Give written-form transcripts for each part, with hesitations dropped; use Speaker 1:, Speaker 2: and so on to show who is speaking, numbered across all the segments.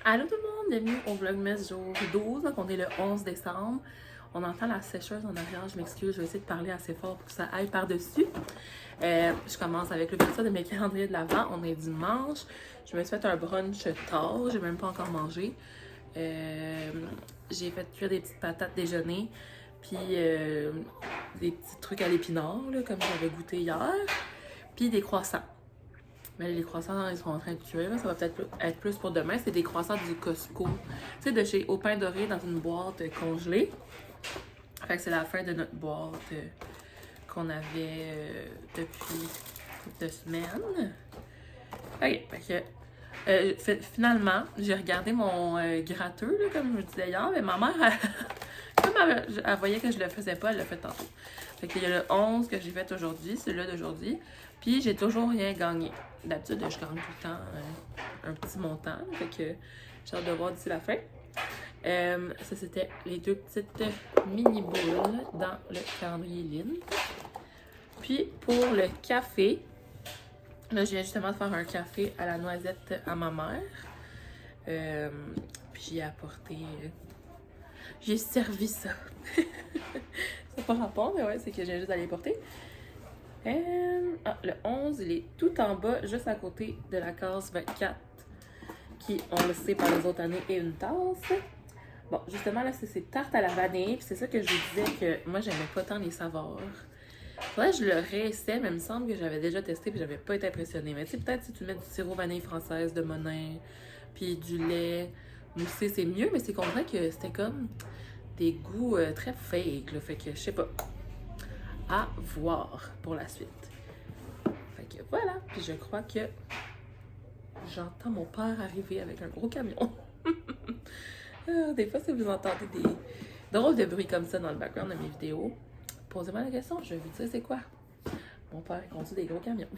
Speaker 1: Allô tout le monde, bienvenue au Vlogmas jour 12, donc on est le 11 décembre. On entend la sécheuse en arrière, je m'excuse, je vais essayer de parler assez fort pour que ça aille par-dessus. Je commence avec l'ouverture de mes calendriers de l'Avent, on est dimanche. Je me suis fait un brunch tard, j'ai même pas encore mangé. J'ai fait cuire des petites patates déjeuner, puis des petits trucs à l'épinard, comme j'avais goûté hier, puis des croissants. Mais les croissants, ils sont en train de cuire. Ça va peut-être être plus pour demain. C'est des croissants du Costco. Tu sais, de chez Au Pain Doré dans une boîte congelée. Fait que c'est la fin de notre boîte qu'on avait depuis quelques semaines. Ok, fait que finalement, j'ai regardé mon gratteux, là, comme je disais hier. Mais ma mère, comme elle voyait que je le faisais pas, elle l'a fait tantôt. Fait qu'il y a le 11 que j'ai fait aujourd'hui, celui-là d'aujourd'hui. Puis j'ai toujours rien gagné. D'habitude, je gagne tout le temps un petit montant. Fait que j'ai hâte de voir d'ici la fin. Ça, c'était les deux petites mini-boules dans le calendrier Lynn. Puis pour le café, là, je viens justement de faire un café à la noisette à ma mère. Puis j'ai apporté... j'ai servi ça. C'est pas rapport, mais ouais, c'est que j'ai juste à les porter. Le 11, il est tout en bas, juste à côté de la case 24, qui, on le sait, par les autres années, est une tasse. Bon, justement, là, c'est tarte à la vanille, puis c'est ça que je vous disais que moi, j'aimais pas tant les saveurs. Faudrait que je le réessaie, mais il me semble que j'avais déjà testé, puis j'avais pas été impressionnée. Mais tu sais, peut-être si tu mets du sirop vanille française de Monin, puis du lait moussé, c'est mieux, mais c'est qu'on dirait que c'était comme des goûts très fake, là, fait que je sais pas. À voir pour la suite. Fait que voilà, puis je crois que j'entends mon père arriver avec un gros camion. Des fois, si vous entendez des drôles de bruits comme ça dans le background de mes vidéos, posez-moi la question, je vais vous dire c'est quoi. Mon père conduit des gros camions.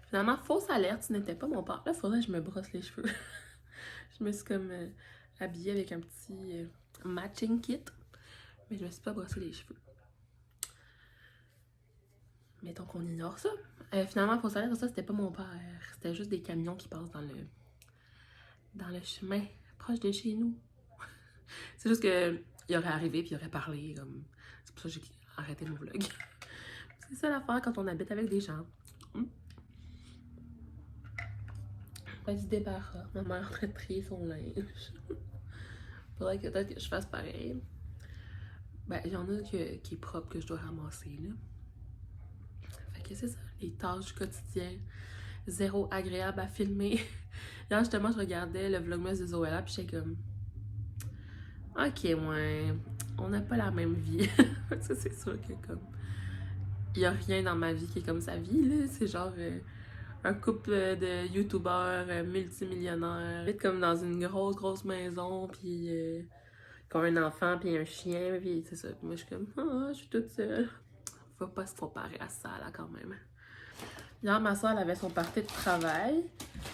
Speaker 1: Finalement, fausse alerte, ce n'était pas mon père. Là, il faudrait que je me brosse les cheveux. Je me suis comme habillée avec un petit matching kit, mais je me suis pas brossé les cheveux. Mettons qu'on ignore ça. Finalement, faut savoir que ça, c'était pas mon père. C'était juste des camions qui passent dans le chemin proche de chez nous. C'est juste que il aurait arrivé puis il aurait parlé. Comme... C'est pour ça que j'ai arrêté mon vlog. C'est ça l'affaire quand on habite avec des gens. Pas du débarras. Ma mère est en train de trier son linge. Faudrait que peut-être que je fasse pareil. Ben, il y en a qui est propre que je dois ramasser, là. Fait que c'est ça, les tâches du quotidien. Zéro agréable à filmer. Là, justement, je regardais le vlogmas de Zoella, puis j'étais comme... Ok, ouais, on n'a pas la même vie. Ça, c'est sûr que comme... Il n'y a rien dans ma vie qui est comme sa vie, là. C'est genre un couple de youtubeurs multimillionnaires. Être comme dans une grosse maison, puis... qui ont un enfant, puis un chien, puis c'est ça. Puis moi, je suis comme... Ah, je suis toute seule. Faut pas se comparer à ça, là, quand même. Hier, ma soeur, elle avait son party de travail,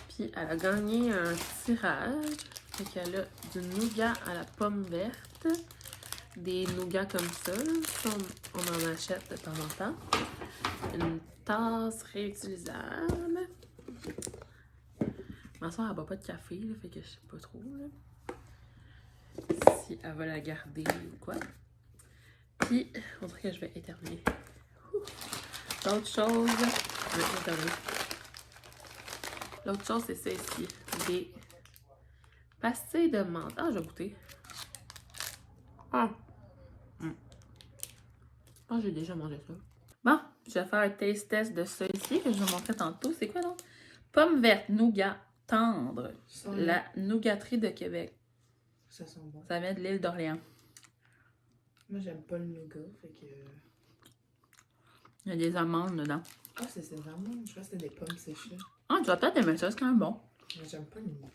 Speaker 1: puis elle a gagné un tirage. Fait qu'elle a du nougat à la pomme verte, des nougats comme ça, on en achète de temps en temps. Une tasse réutilisable. Ma soeur, elle boit pas de café, là, fait que je sais pas trop, là, si elle va la garder ou quoi. Puis, on dirait que je vais éternuer. L'autre chose, je vais éternuer. L'autre chose, c'est ça ici. Des pastilles de menthe. Ah, je vais goûter. Ah! Je pense que j'ai déjà mangé ça. Bon, je vais faire un taste test de ça ici que je vais montrer tantôt. C'est quoi donc? Pomme verte, nougat tendre. La nougaterie de Québec.
Speaker 2: Ça sent bon.
Speaker 1: Ça vient de l'île d'Orléans.
Speaker 2: Moi, j'aime pas le nougat, fait que...
Speaker 1: Il y a des amandes dedans.
Speaker 2: Ah, c'est vraiment... Je crois que c'était des pommes séchées.
Speaker 1: Ah, tu vas peut-être aimer ça, c'est quand même bon.
Speaker 2: Mais j'aime pas le nougat.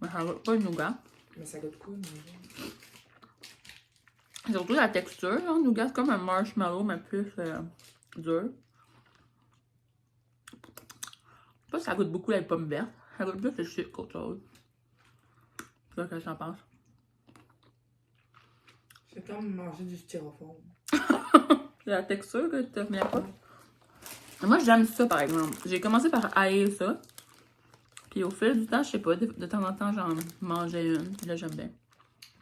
Speaker 1: Mais ça goûte pas le nougat.
Speaker 2: Mais ça goûte quoi, le nougat?
Speaker 1: Surtout la texture, hein. Le nougat, c'est comme un marshmallow, mais plus dur. Je sais pas si ça goûte beaucoup la pomme verte. Ça goûte plus le sucre qu'autre chose. C'est ça que j'en pense.
Speaker 2: C'est comme manger du styrofoam.
Speaker 1: C'est la texture que tu te reviens pas. Moi, j'aime ça, par exemple. J'ai commencé par haïr ça. Puis au fil du temps, je sais pas, de temps en temps, j'en mangeais une. Puis là, j'aime bien.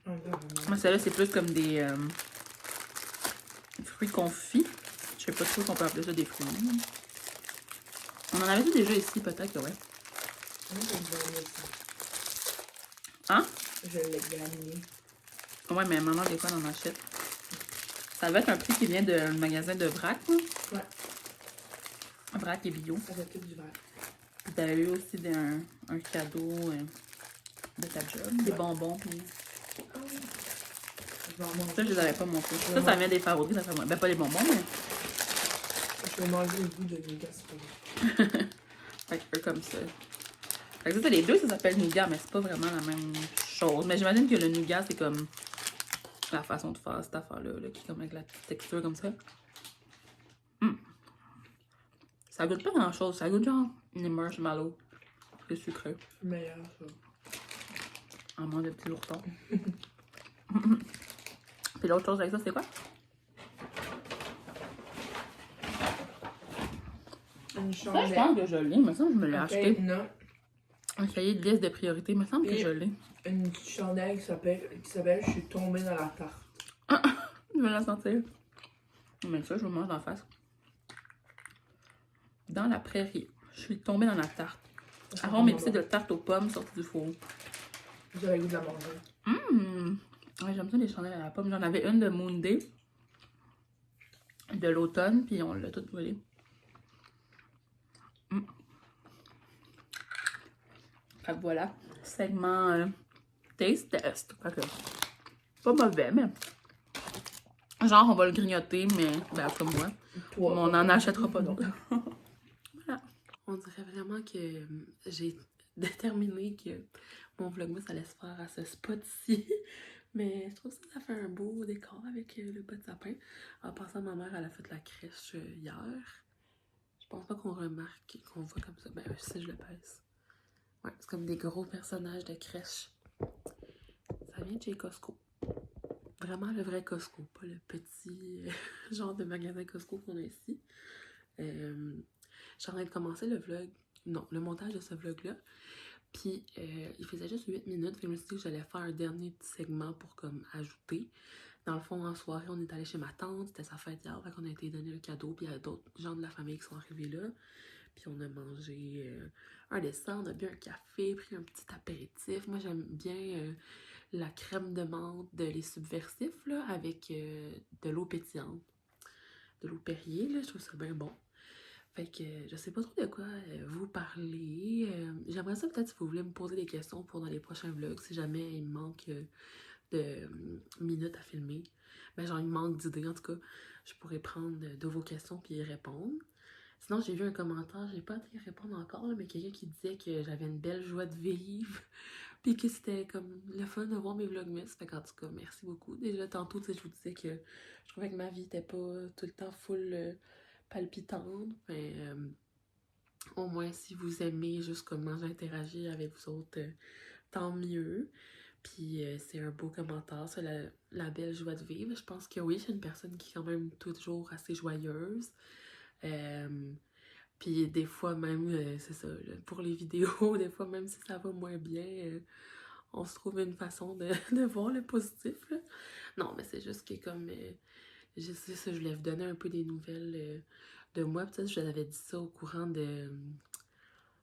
Speaker 2: Ah, là, vraiment.
Speaker 1: Moi, celle-là, c'est plus comme des fruits confits. Je sais pas trop qu'on peut appeler ça des fruits. On en avait vu déjà ici, peut-être, ouais.
Speaker 2: Moi, je l'ai gagné, ça.
Speaker 1: Hein?
Speaker 2: Je l'ai gagné.
Speaker 1: Ouais, mais maman, des fois, on en achète. Ça va être un prix qui vient du magasin de Vrac, là.
Speaker 2: Ouais.
Speaker 1: Vrac et bio.
Speaker 2: Ça fait tout du verre.
Speaker 1: Puis t'as eu aussi un cadeau de ta job. Des bonbons, puis...
Speaker 2: Ah oui. Je vais en manger.
Speaker 1: Ça, je les avais pas montrés. Ça vient des favoris, ça fait moins. Ben, pas les bonbons, mais...
Speaker 2: Je vais manger le goût de nougat, c'est pas vrai.
Speaker 1: Fait que comme ça. Fait que ça, les deux, ça s'appelle nougat, mais c'est pas vraiment la même chose. Mais j'imagine que le nougat, c'est comme la façon de faire cette affaire-là, là, qui est comme avec la petite texture comme ça. Ça goûte pas grand-chose. Ça goûte genre une marshmallow. C'est sucré.
Speaker 2: C'est meilleur, ça.
Speaker 1: En moins de petits ourtons. Puis l'autre chose avec ça, c'est quoi?
Speaker 2: Une
Speaker 1: Ça,
Speaker 2: chandelle.
Speaker 1: je pense que je l'ai. Il me semble que je me l'ai acheté.
Speaker 2: Non.
Speaker 1: Un cahier de liste de priorités. Il me semble que
Speaker 2: Puis-
Speaker 1: je l'ai.
Speaker 2: Une chandelle qui s'appelle Je suis tombée dans la tarte.
Speaker 1: Je vais la sentir. Mais ça, je vous mange d'en face. Dans la prairie. Je suis tombée dans la tarte. Arôme épicé de tarte aux pommes sorties du four.
Speaker 2: J'avais le goût de la manger.
Speaker 1: Ouais, j'aime ça les chandelles à la pomme. J'en avais une de Moon Day. De l'automne. Puis on l'a toute brûlée. Fait que voilà. Segment taste test. Fait que, pas mauvais, mais... Genre, on va le grignoter, mais... Ben, comme moi.
Speaker 2: Toi,
Speaker 1: On n'en achètera pas d'autres.
Speaker 3: Voilà. On dirait vraiment que j'ai déterminé que mon vlogmas allait se faire à ce spot-ci. Mais je trouve que ça fait un beau décor avec le bas de sapin. En passant, ma mère, elle a fait la crèche hier. Je pense pas qu'on remarque, qu'on voit comme ça. Ben, si je le pèse. Ouais, c'est comme des gros personnages de crèche. Ça vient de chez Costco. Vraiment le vrai Costco, pas le petit genre de magasin Costco qu'on a ici. Je suis en train de commencer le vlog, non, le montage de ce vlog-là. Puis, il faisait juste 8 minutes. Fait que je me suis dit que j'allais faire un dernier petit segment pour comme ajouter. Dans le fond, en soirée, on est allé chez ma tante. C'était sa fête hier. Fait qu'on a été donner un cadeau. Puis il y a d'autres gens de la famille qui sont arrivés là. Puis on a mangé un dessert, on a bu un café, pris un petit apéritif. Moi, j'aime bien la crème de menthe de Les Subversifs, là, avec de l'eau pétillante. De l'eau Perrier, là, je trouve ça bien bon. Fait que je sais pas trop de quoi vous parler. J'aimerais ça peut-être si vous voulez me poser des questions pour dans les prochains vlogs, si jamais il me manque de minutes à filmer. Ben genre il me manque d'idées en tout cas. Je pourrais prendre de vos questions puis y répondre. Sinon j'ai vu un commentaire, j'ai pas été y répondre encore, là, mais quelqu'un qui disait que j'avais une belle joie de vivre. Puis que c'était comme le fun de voir mes vlogmas. Fait qu'en tout cas, merci beaucoup. Déjà tantôt, tu sais, je vous disais que je trouvais que ma vie était pas tout le temps full palpitante. Mais au moins, si vous aimez juste comment j'interagis avec vous autres, tant mieux. Puis c'est un beau commentaire sur la belle joie de vivre. Je pense que oui, je suis une personne qui est quand même toujours assez joyeuse. Puis des fois même, c'est ça, là, pour les vidéos, des fois même si ça va moins bien, on se trouve une façon de voir le positif, là. Non, mais c'est juste que comme, je sais ça, je voulais vous donner un peu des nouvelles de moi. Peut-être que je vous avais dit ça au courant de,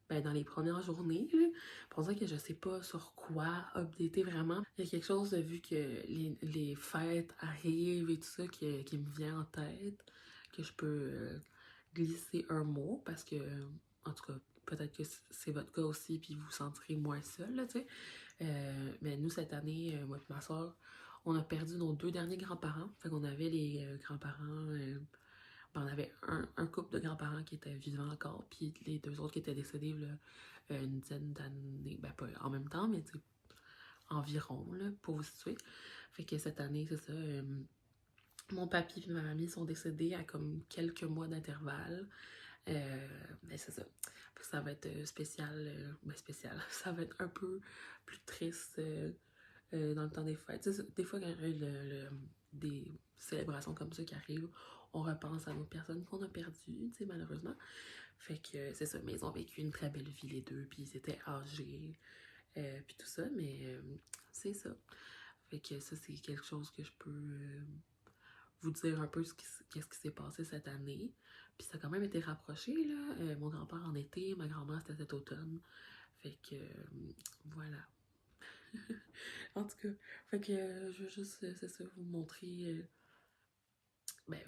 Speaker 3: ben, dans les premières journées, là. Pour ça que je sais pas sur quoi updater vraiment. Il y a quelque chose, vu que les fêtes arrivent et tout ça, qui me vient en tête, que je peux glisser un mot, parce que, en tout cas, peut-être que c'est votre cas aussi, puis vous vous sentirez moins seul, là, tu sais. Mais nous, cette année, moi et ma soeur, on a perdu nos 2 derniers grands-parents. Fait qu'on avait les grands-parents... ben, on avait un couple de grands-parents qui étaient vivants encore, puis les 2 autres qui étaient décédés, là, une dizaine d'années. Ben, pas en même temps, mais tu sais, environ, là, pour vous situer. Fait que cette année, c'est ça... mon papy et ma mamie sont décédés à comme quelques mois d'intervalle. Mais c'est ça. Ça va être spécial. Ben spécial. Ça va être un peu plus triste dans le temps des fêtes. Tu sais, des fois, quand il y a des célébrations comme ça qui arrivent, on repense à nos personnes qu'on a perdues, tu sais, malheureusement. Fait que c'est ça, mais ils ont vécu une très belle vie les deux, puis ils étaient âgés, puis tout ça, mais c'est ça. Fait que ça, c'est quelque chose que je peux vous dire un peu qu'est-ce qui s'est passé cette année. Puis ça a quand même été rapproché, là. Mon grand-père en été, ma grand-mère c'était cet automne. Fait que voilà. En tout cas, fait que je veux juste, c'est ça, vous montrer. Ben,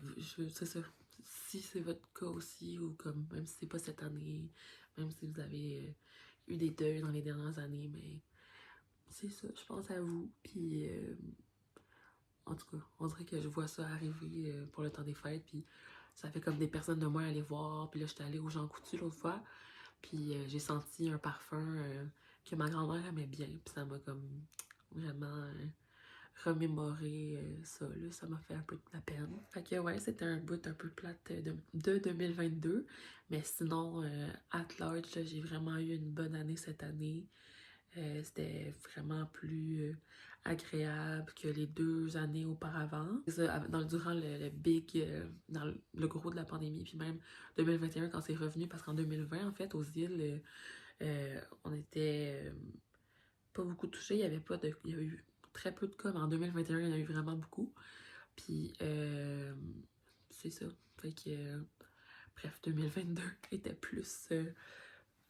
Speaker 3: c'est ça. Si c'est votre cas aussi, ou comme, même si c'est pas cette année, même si vous avez eu des deuils dans les dernières années, mais c'est ça, je pense à vous. Puis, en tout cas, on dirait que je vois ça arriver pour le temps des fêtes, puis ça fait comme des personnes de moins à aller voir. Puis là, j'étais allée au Jean Coutu l'autre fois, puis j'ai senti un parfum que ma grand-mère aimait bien, puis ça m'a comme vraiment remémorer ça, là, ça m'a fait un peu de la peine. Fait que ouais, c'était un bout un peu plate de 2022, mais sinon, at large, là, j'ai vraiment eu une bonne année cette année. C'était vraiment plus agréable que les 2 années auparavant. Ça, durant le big, dans le gros de la pandémie, puis même 2021 quand c'est revenu, parce qu'en 2020, en fait, aux îles, on était pas beaucoup touchés, il y avait pas de... Il y a eu très peu de cas, mais en 2021, il y en a eu vraiment beaucoup. Puis, c'est ça. Fait que, bref, 2022 était plus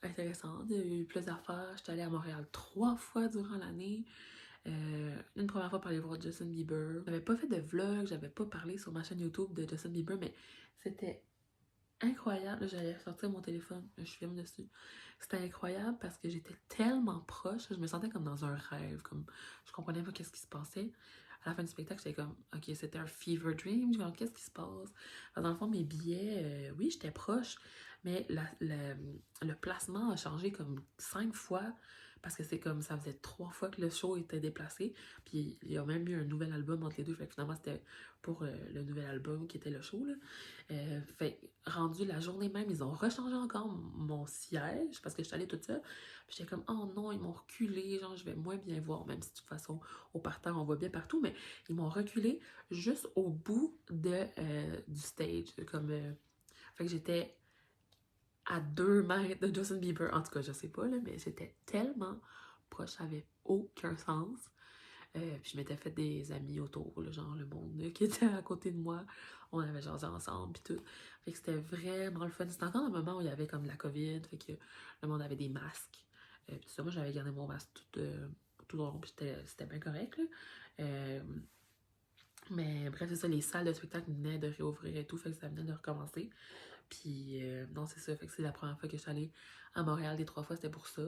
Speaker 3: intéressant. Il y a eu plus d'affaires. J'étais allée à Montréal 3 fois durant l'année. Une première fois pour aller voir Justin Bieber. J'avais pas fait de vlog, j'avais pas parlé sur ma chaîne YouTube de Justin Bieber, mais c'était incroyable. J'allais sortir mon téléphone, je filme dessus. C'était incroyable parce que j'étais tellement proche, je me sentais comme dans un rêve, comme je comprenais pas qu'est-ce qui se passait. À la fin du spectacle, j'étais comme, ok, c'était un fever dream, genre, qu'est-ce qui se passe? Alors, dans le fond, mes billets, oui, j'étais proche, mais le placement a changé comme 5 fois parce que c'est comme ça faisait 3 fois que le show était déplacé. Puis il y a même eu un nouvel album entre les deux. Fait que finalement, c'était pour le nouvel album qui était le show, là. Fait rendu la journée même, ils ont rechangé encore mon siège parce que j'étais allée toute seule. Puis j'étais comme, oh non, ils m'ont reculé, genre je vais moins bien voir, même si de toute façon, au parterre, on voit bien partout, mais ils m'ont reculé juste au bout du stage. Comme, fait que j'étais à 2 mètres de Justin Bieber. En tout cas, je sais pas, là, mais c'était tellement proche, ça avait aucun sens. Puis je m'étais fait des amis autour, là, genre le monde qui était à côté de moi. On avait jasé ensemble, puis tout. Fait que c'était vraiment le fun. C'était encore un moment où il y avait comme la COVID, fait que le monde avait des masques. Puis ça, moi, j'avais gardé mon masque tout le long, puis c'était bien correct, là. Mais bref, c'est ça, les salles de spectacle venaient de réouvrir et tout, fait que ça venait de recommencer. Puis non, c'est ça, fait que c'est la première fois que je suis allée à Montréal, les 3 fois, c'était pour ça.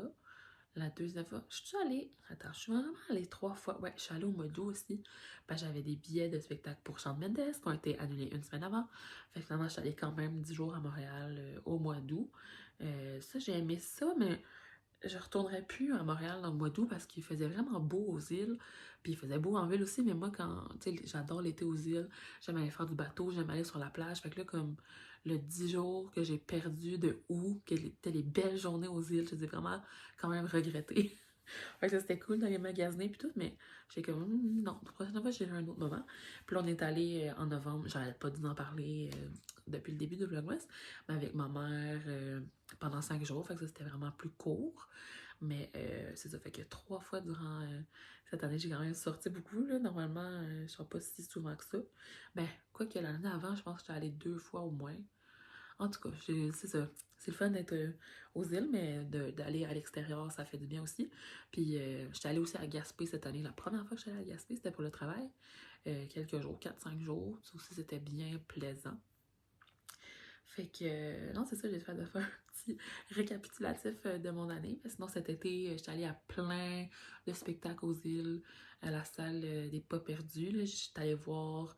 Speaker 3: La deuxième fois, je suis allée. Attends, je suis vraiment allée 3 fois. Ouais, je suis allée au mois d'août aussi. Parce que j'avais des billets de spectacle pour Shawn Mendes qui ont été annulés une semaine avant. Fait que finalement, je suis allée quand même 10 jours à Montréal au mois d'août. Ça, j'ai aimé ça, mais je retournerai plus à Montréal dans le mois d'août parce qu'il faisait vraiment beau aux îles. Puis il faisait beau en ville aussi, mais moi, quand, tu sais, j'adore l'été aux îles. J'aime aller faire du bateau, j'aime aller sur la plage. Fait que là, comme le 10 jours que j'ai perdu de août, que étaient les belles journées aux îles, je les ai vraiment quand même regretté. Fait que ça, c'était cool d'aller magasiner puis tout, mais j'ai comme, non, la prochaine fois, j'irai un autre moment. Puis là, on est allé en novembre, j'arrête pas d'en parler depuis le début de Vlogmas, mais avec ma mère pendant 5 jours, fait que ça, c'était vraiment plus court. Mais c'est ça, fait que 3 fois durant cette année, j'ai quand même sorti beaucoup, là. Normalement, je sors pas si souvent que ça. Ben, quoi que l'année avant, je pense que j'étais allée 2 fois au moins. En tout cas, c'est ça. C'est le fun d'être aux îles, mais d'aller à l'extérieur, ça fait du bien aussi. Puis, j'étais allée aussi à Gaspé cette année. La première fois que j'étais allée à Gaspé, c'était pour le travail. Quelques jours, 4-5 jours. Ça aussi, c'était bien plaisant. Fait que, non, c'est ça, j'ai fait de faire un petit récapitulatif de mon année. Sinon, cet été, j'étais allée à plein de spectacles aux îles, à la salle des Pas Perdus. J'étais allée voir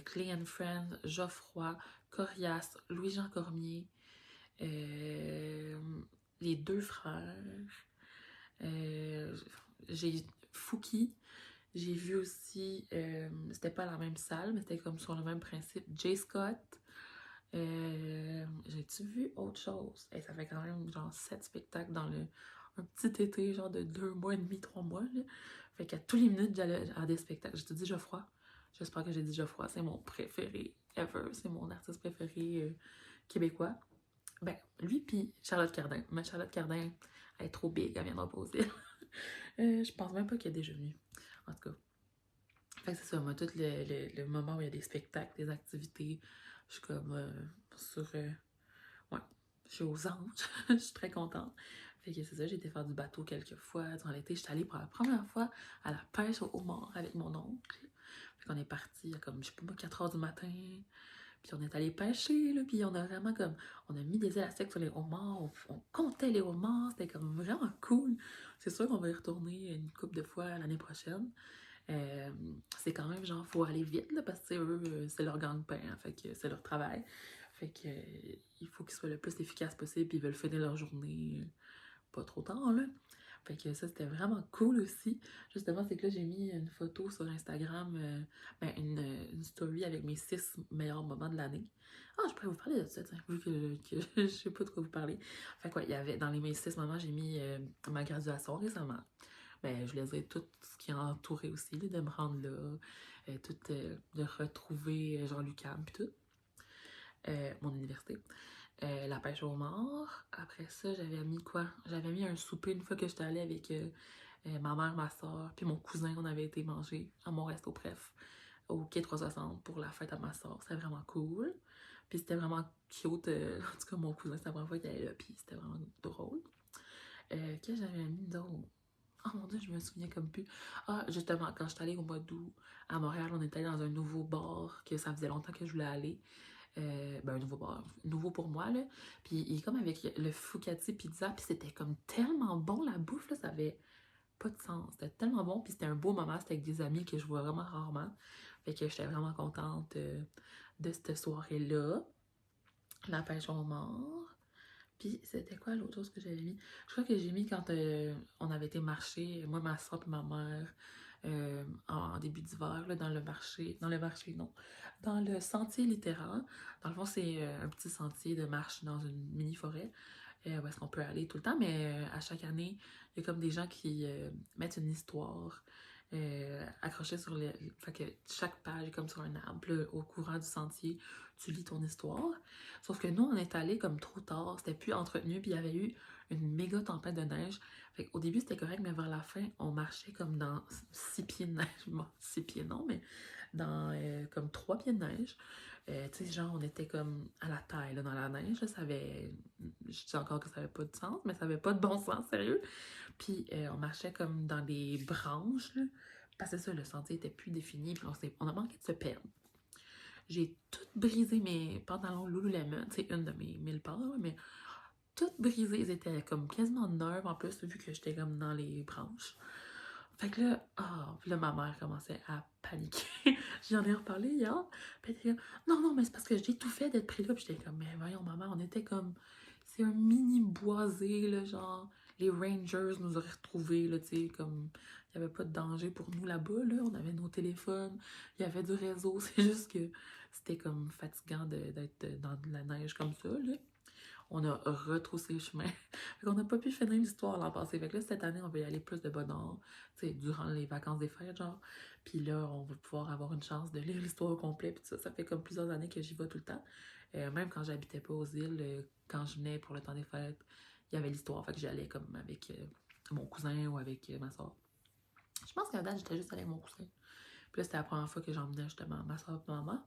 Speaker 3: Clay and Friends, Geoffroy, Corias, Louis-Jean Cormier, les deux frères, j'ai Fouki. J'ai vu aussi, c'était pas la même salle, mais c'était comme sur le même principe, Jay Scott. J'ai-tu vu autre chose? Et ça fait quand même genre 7 spectacles dans un petit été, genre de 2 mois et demi, 3 mois. Là. Fait qu'à tous les minutes, j'allais à des spectacles. J'ai tout dit Geoffroy. J'espère que j'ai dit Geoffroy. C'est mon préféré ever. C'est mon artiste préféré québécois.
Speaker 1: Ben, lui puis Charlotte Cardin. Mais Charlotte Cardin, elle est trop big, elle viendra pas aux îles. Je pense même pas qu'elle est déjà venue. En tout cas. Fait que c'est ça, moi, tout le moment où il y a des spectacles, des activités, je suis comme sur... ouais, je suis aux anges. Je suis très contente. Fait que c'est ça, j'ai été faire du bateau quelques fois. Durant l'été, j'étais allée pour la première fois à la pêche au homard avec mon oncle. Fait qu'on est parti à comme, je sais pas moi, 4 heures du matin. Puis on est allé pêcher, là. Puis on a vraiment comme, on a mis des élastiques sur les homards. On comptait les homards. C'était comme vraiment cool. C'est sûr qu'on va y retourner une couple de fois l'année prochaine. C'est quand même genre, faut aller vite, là, parce que eux, c'est leur gagne-pain, hein, fait que c'est leur travail. Fait que il faut qu'ils soient le plus efficaces possible, puis ils veulent finir leur journée pas trop tard, là. Fait que ça, c'était vraiment cool aussi. Justement, c'est que là, j'ai mis une photo sur Instagram, ben, une story avec mes 6 meilleurs moments de l'année. Ah, je pourrais vous parler de ça, tiens, vu que je sais pas de quoi vous parler. Fait que ouais, il y avait, dans les mes 6 moments, j'ai mis ma graduation récemment. Ben, je voulais dire tout ce qui a entouré aussi, là, de me rendre là, tout, de retrouver Jean-Lucas, puis tout, mon université. La pêche au mort. Après ça, j'avais mis quoi? J'avais mis un souper une fois que j'étais allée avec ma mère, ma soeur, puis mon cousin, on avait été manger à mon resto, bref, au quai 360 pour la fête à ma soeur. C'était vraiment cool. Puis c'était vraiment cute. En tout cas, mon cousin, c'était la première fois qu'il allait là, puis c'était vraiment drôle. Qu'est-ce que j'avais mis d'autre? Oh mon dieu, je me souviens comme plus. Ah, justement, quand j'étais allée au mois d'août à Montréal, on était allé dans un nouveau bar que ça faisait longtemps que je voulais aller. Ben, un nouveau bar, nouveau pour moi, là. Puis il est comme avec le Focaccia Pizza, puis c'était comme tellement bon, la bouffe, là, ça avait pas de sens. C'était tellement bon, puis c'était un beau moment, c'était avec des amis que je vois vraiment rarement. Fait que j'étais vraiment contente de cette soirée-là. La pêche au mort. Puis c'était quoi l'autre chose que j'avais mis? Je crois que j'ai mis quand on avait été marcher, moi, ma soeur et ma mère, en début d'hiver, là, dans le sentier littéral. Dans le fond, c'est un petit sentier de marche dans une mini-forêt, où est-ce qu'on peut aller tout le temps, mais à chaque année, il y a comme des gens qui mettent une histoire accrochée sur le... Fait que chaque page est comme sur un arbre, puis là, au courant du sentier, tu lis ton histoire. Sauf que nous, on est allé comme trop tard, c'était plus entretenu, puis il y avait eu une méga tempête de neige. Fait qu'au début, c'était correct, mais vers la fin, on marchait comme dans 6 pieds de neige. Bon, 6 pieds non, mais dans comme 3 pieds de neige. Tu sais, genre, on était comme à la taille, là, dans la neige. Là, ça avait... Je dis encore que ça avait pas de sens, mais ça avait pas de bon sens, sérieux. Puis on marchait comme dans des branches, là. Parce que ça, le sentier était plus défini, puis on a manqué de se perdre. J'ai tout brisé mes pantalons Lululemon, c'est une de mes 1000 paires, mais toutes brisées. Ils étaient comme quasiment neuves en plus, vu que j'étais comme dans les branches. Fait que là, puis là, ma mère commençait à paniquer. J'en ai reparlé hier. Puis elle était comme, non, non, mais c'est parce que j'ai tout fait d'être pris là. Puis j'étais comme, mais voyons, maman, on était comme, c'est un mini boisé, là, genre, les Rangers nous auraient retrouvés, là, tu sais, comme, il n'y avait pas de danger pour nous là-bas, là. On avait nos téléphones, il y avait du réseau. C'est juste que c'était comme fatigant d'être dans de la neige comme ça, là. On a retroussé le chemin. Fait qu'on n'a pas pu finir l'histoire l'an passé. Fait que là, cette année, on va y aller plus de bonheur, tu sais, durant les vacances des fêtes, genre. Puis là, on va pouvoir avoir une chance de lire l'histoire au complet. Puis ça fait comme plusieurs années que j'y vais tout le temps. Même quand j'habitais pas aux îles, quand je venais pour le temps des fêtes, il y avait l'histoire. Fait que j'allais comme avec mon cousin ou avec ma soeur. Je pense qu'à la date, j'étais juste allée avec mon cousin. Puis là, c'était la première fois que j'emmenais justement ma soeur et ma maman.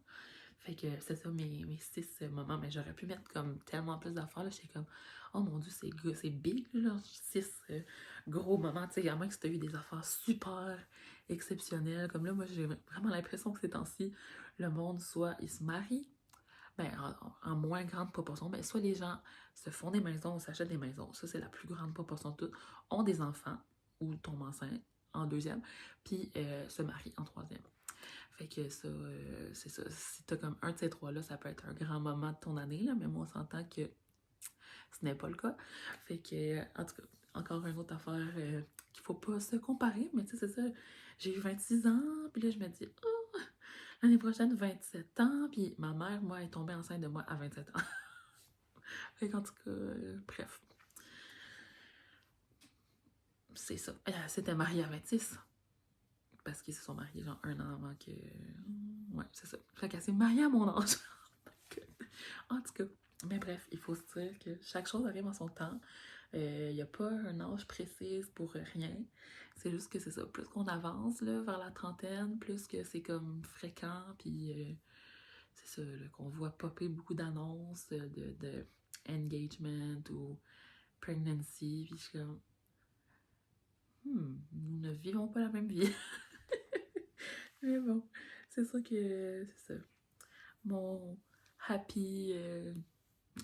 Speaker 1: Fait que c'est ça mes 6 moments, mais j'aurais pu mettre comme tellement plus d'affaires, là, j'étais comme, oh mon dieu, c'est big, là, 6 gros moments, tu sais, à moins que tu aies eu des affaires super exceptionnelles, comme là, moi, j'ai vraiment l'impression que ces temps-ci, le monde, soit il se marie, ben, en moins grande proportion, ben, soit les gens se font des maisons ou s'achètent des maisons, ça, c'est la plus grande proportion de toutes, ont des enfants ou tombent enceintes en deuxième, puis se marient en troisième. Fait que ça, c'est ça. Si t'as comme un de ces trois-là, ça peut être un grand moment de ton année, là, mais moi, on s'entend que ce n'est pas le cas. Fait que, en tout cas, encore une autre affaire qu'il faut pas se comparer, mais tu sais, c'est ça. J'ai eu 26 ans, puis là, je me dis, oh, l'année prochaine, 27 ans, puis ma mère, moi, est tombée enceinte de moi à 27 ans. Fait qu'en tout cas, bref. C'est ça. C'était mariée à 26. Parce qu'ils se sont mariés genre un an avant que... Ouais, c'est ça. Fait qu'elle s'est mariée à mon âge. En tout cas. Mais bref, il faut se dire que chaque chose arrive en son temps. Il n'y a pas un âge précis pour rien. C'est juste que c'est ça. Plus qu'on avance là, vers la trentaine, plus que c'est comme fréquent. Puis c'est ça, là, qu'on voit popper beaucoup d'annonces de engagement ou pregnancy. Puis je suis comme, nous ne vivons pas la même vie. Mais bon, c'est sûr que c'est ça. Mon happy.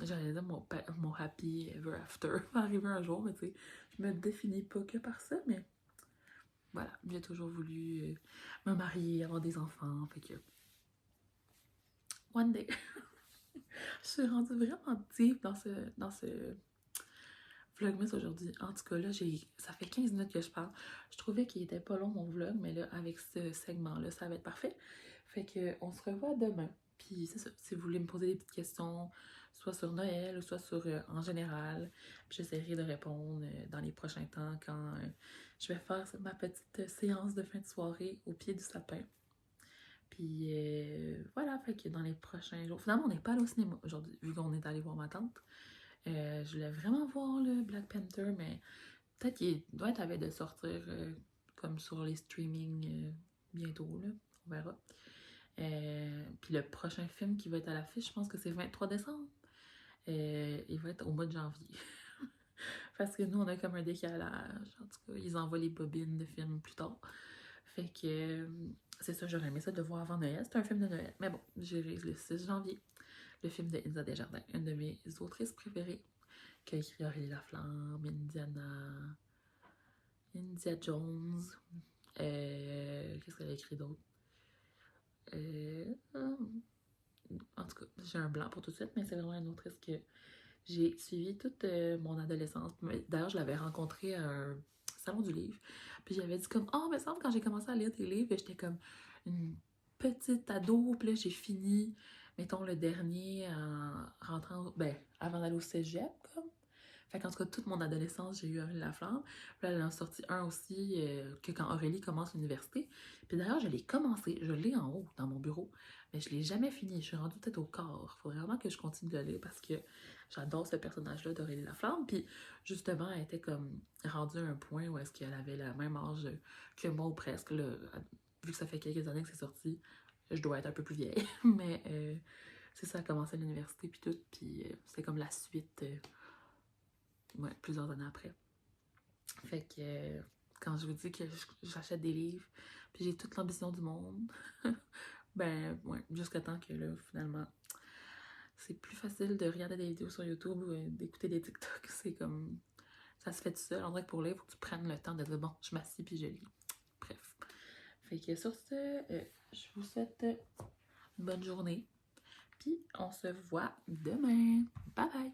Speaker 1: J'allais dire mon happy ever after va arriver un jour, mais tu sais, je me définis pas que par ça, mais voilà, j'ai toujours voulu me marier, avoir des enfants, fait que one day. Je suis rendue vraiment deep dans ce vlogmas aujourd'hui. En tout cas, là, ça fait 15 minutes que je parle. Je trouvais qu'il était pas long mon vlog, mais là, avec ce segment-là, ça va être parfait. Fait que on se revoit demain. Puis c'est ça, si vous voulez me poser des petites questions, soit sur Noël ou soit sur en général, j'essaierai de répondre dans les prochains temps quand je vais faire ma petite séance de fin de soirée au pied du sapin. Puis voilà, fait que dans les prochains jours. Finalement, on n'est pas allé au cinéma aujourd'hui, vu qu'on est allé voir ma tante. Je voulais vraiment voir le Black Panther, mais peut-être qu'il doit être à veille de sortir comme sur les streamings bientôt, là. On verra. Puis le prochain film qui va être à l'affiche, je pense que c'est le 23 décembre. Il va être au mois de janvier. Parce que nous, on a comme un décalage. En tout cas, ils envoient les bobines de films plus tard. Fait que c'est ça, j'aurais aimé ça de voir avant Noël. C'est un film de Noël. Mais bon, j'irai le 6 janvier. Le film de Inza Desjardins, une de mes autrices préférées, qui a écrit Aurélie Laflamme, India Jones. Qu'est-ce qu'elle a écrit d'autre? En tout cas, j'ai un blanc pour tout de suite, mais c'est vraiment une autrice que j'ai suivie toute mon adolescence. D'ailleurs, je l'avais rencontrée à un salon du livre. Puis j'avais dit comme, oh, mais ça me semble quand j'ai commencé à lire tes livres, j'étais comme une petite ado. Puis là, j'ai fini, mettons, le dernier en rentrant, avant d'aller au cégep, comme. Fait qu'en tout cas, toute mon adolescence, j'ai eu Aurélie Laflamme. Puis là, elle en a sorti un aussi, que quand Aurélie commence l'université. Puis d'ailleurs, je l'ai commencé, je l'ai en haut dans mon bureau, mais je l'ai jamais fini. Je suis rendue peut-être au quart. Faut vraiment que je continue de le lire parce que j'adore ce personnage-là d'Aurélie Laflamme. Puis justement, elle était comme rendue à un point où est-ce qu'elle avait le même âge que moi ou presque. Là, vu que ça fait quelques années que c'est sorti, je dois être un peu plus vieille. Mais c'est ça, elle a commencé à l'université puis tout. Puis c'est comme la suite. Ouais, plusieurs années après. Fait que quand je vous dis que j'achète des livres, puis j'ai toute l'ambition du monde, ouais, jusqu'à temps que là, finalement, c'est plus facile de regarder des vidéos sur YouTube ou d'écouter des TikTok. C'est comme, ça se fait tout seul. On dirait que pour lire, il faut que tu prennes le temps de dire, bon, je m'assis puis je lis. Bref. Fait que sur ce, je vous souhaite une bonne journée. Puis on se voit demain. Bye bye!